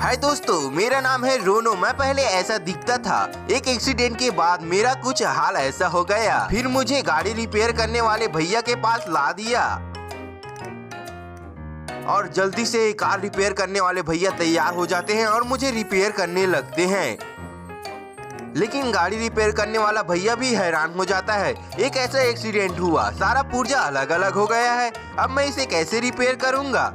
हाय दोस्तों, मेरा नाम है रोनो। मैं पहले ऐसा दिखता था। एक एक्सीडेंट के बाद मेरा कुछ हाल ऐसा हो गया। फिर मुझे गाड़ी रिपेयर करने वाले भैया के पास ला दिया और जल्दी से कार रिपेयर करने वाले भैया तैयार हो जाते हैं और मुझे रिपेयर करने लगते हैं। लेकिन गाड़ी रिपेयर करने वाला भैया भी हैरान हो जाता है। एक ऐसा एक्सीडेंट हुआ, सारा पुर्जा अलग अलग हो गया है। अब मैं इसे कैसे रिपेयर करूंगा?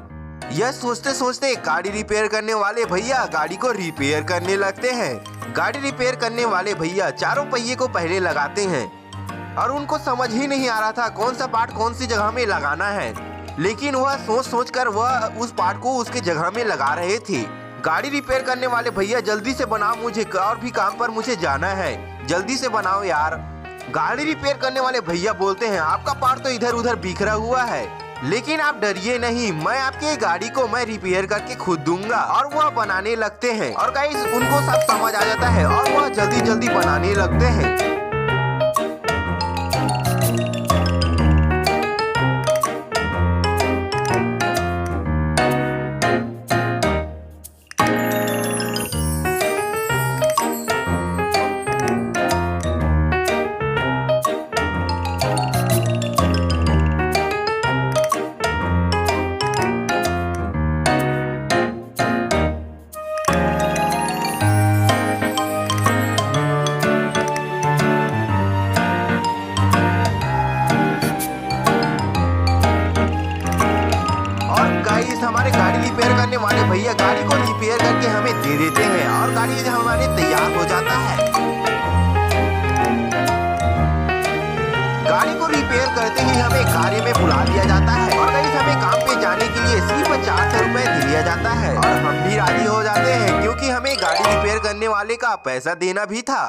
यह सोचते सोचते गाड़ी रिपेयर करने वाले भैया गाड़ी को रिपेयर करने लगते हैं। गाड़ी रिपेयर करने वाले भैया चारों पहिए को पहले लगाते हैं और उनको समझ ही नहीं आ रहा था कौन सा पार्ट कौन सी जगह में लगाना है। लेकिन वह सोच सोच कर वह उस पार्ट को उसके जगह में लगा रहे थे। गाड़ी रिपेयर करने वाले भैया, जल्दी से बनाओ, मुझे और भी काम पर मुझे जाना है, जल्दी से बनाओ यार। गाड़ी रिपेयर करने वाले भैया बोलते हैं, आपका पार्ट तो इधर उधर बिखरा हुआ है, लेकिन आप डरिए नहीं, मैं आपकी गाड़ी को मैं रिपेयर करके खुद दूंगा। और वह बनाने लगते हैं और गाइस उनको सब समझ आ जाता है और वह जल्दी जल्दी बनाने लगते हैं। हमारे गाड़ी रिपेयर करने वाले भैया गाड़ी को रिपेयर करके हमें दे देते हैं और गाड़ी हमारे तैयार हो जाता है। गाड़ी को रिपेयर करते ही हमें कार्य में बुला दिया जाता है और गाइस हमें काम पे जाने के लिए सिर्फ 400 रुपए दिया जाता है और हम भी राजी हो जाते हैं क्योंकि हमें गाड़ी रिपेयर करने वाले का पैसा देना भी था।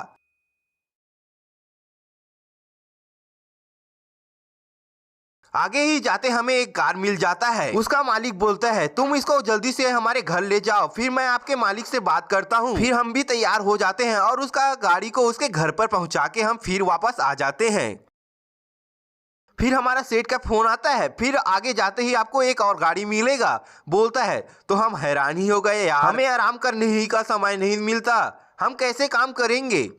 आगे ही जाते हमें एक कार मिल जाता है। उसका मालिक बोलता है, तुम इसको जल्दी से हमारे घर ले जाओ, फिर मैं आपके मालिक से बात करता हूँ। फिर हम भी तैयार हो जाते हैं और उसका गाड़ी को उसके घर पर पहुंचा के हम फिर वापस आ जाते हैं। फिर हमारा सेठ का फोन आता है, फिर आगे जाते ही आपको एक और गाड़ी मिलेगा बोलता है। तो हम हैरान ही हो गए यार, हमें आराम करने ही का समय नहीं मिलता, हम कैसे काम करेंगे।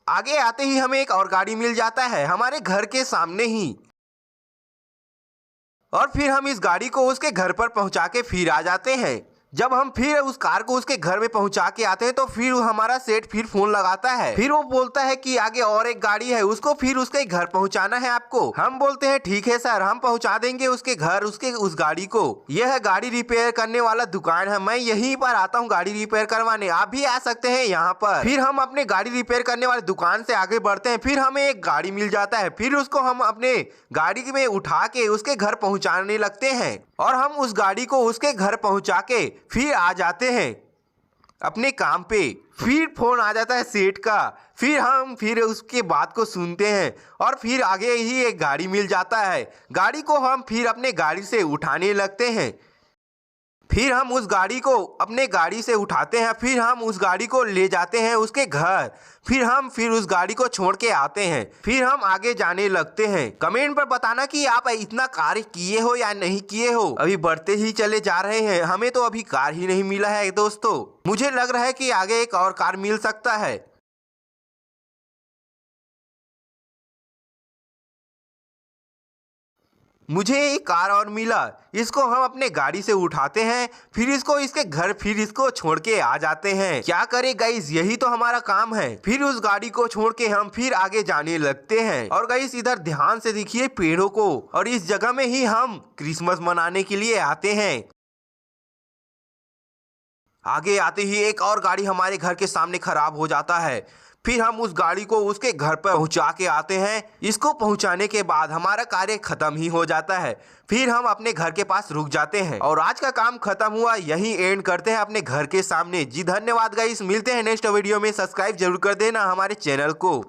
आगे आते ही हमें एक और गाड़ी मिल जाता है हमारे घर के सामने ही और फिर हम इस गाड़ी को उसके घर पर पहुंचा के फिर आ जाते हैं। जब हम फिर उस कार को उसके घर में पहुंचा के आते हैं तो फिर हमारा सेठ फिर फोन लगाता है। फिर वो बोलता है कि आगे और एक गाड़ी है, उसको फिर उसके घर पहुंचाना है आपको। हम बोलते हैं ठीक है सर, हम पहुंचा देंगे उसके घर उसके उस गाड़ी को। यह है गाड़ी रिपेयर करने वाला दुकान है, मैं यहीं पर आता हूँ गाड़ी रिपेयर करवाने, आप भी आ सकते हैं यहाँ पर। फिर हम अपने गाड़ी रिपेयर करने वाले दुकान से आगे बढ़ते हैं। फिर हमें एक गाड़ी मिल जाता है, फिर उसको हम अपने गाड़ी में उठा के उसके घर पहुंचाने लगते हैं और हम उस गाड़ी को उसके घर पहुंचा के फिर आ जाते हैं अपने काम पे। फिर फोन आ जाता है सेठ का, फिर उसके बात को सुनते हैं और फिर आगे ही एक गाड़ी मिल जाता है। गाड़ी को हम फिर अपने गाड़ी से उठाने लगते हैं। फिर हम उस गाड़ी को अपने गाड़ी से उठाते हैं, फिर हम उस गाड़ी को ले जाते हैं उसके घर। फिर उस गाड़ी को छोड़ के आते हैं, फिर हम आगे जाने लगते हैं। कमेंट पर बताना कि आप इतना कार्य किए हो या नहीं किए हो। अभी बढ़ते ही चले जा रहे हैं, हमें तो अभी कार ही नहीं मिला है दोस्तों। मुझे लग रहा है कि आगे एक और कार मिल सकता है। मुझे एक कार और मिला, इसको हम अपने गाड़ी से उठाते हैं, फिर इसको इसके घर फिर इसको छोड़ के आ जाते हैं। क्या करें गाइस, यही तो हमारा काम है। फिर उस गाड़ी को छोड़ के हम फिर आगे जाने लगते हैं और गाइस इधर ध्यान से देखिए पेड़ों को, और इस जगह में ही हम क्रिसमस मनाने के लिए आते हैं। आगे आते ही एक और गाड़ी हमारे घर के सामने खराब हो जाता है। फिर हम उस गाड़ी को उसके घर पर पहुंचा के आते हैं। इसको पहुंचाने के बाद हमारा कार्य खत्म ही हो जाता है। फिर हम अपने घर के पास रुक जाते हैं और आज का काम खत्म हुआ, यही एंड करते हैं अपने घर के सामने। जी धन्यवाद गाइस, मिलते हैं नेक्स्ट वीडियो में। सब्सक्राइब जरूर कर देना हमारे चैनल को।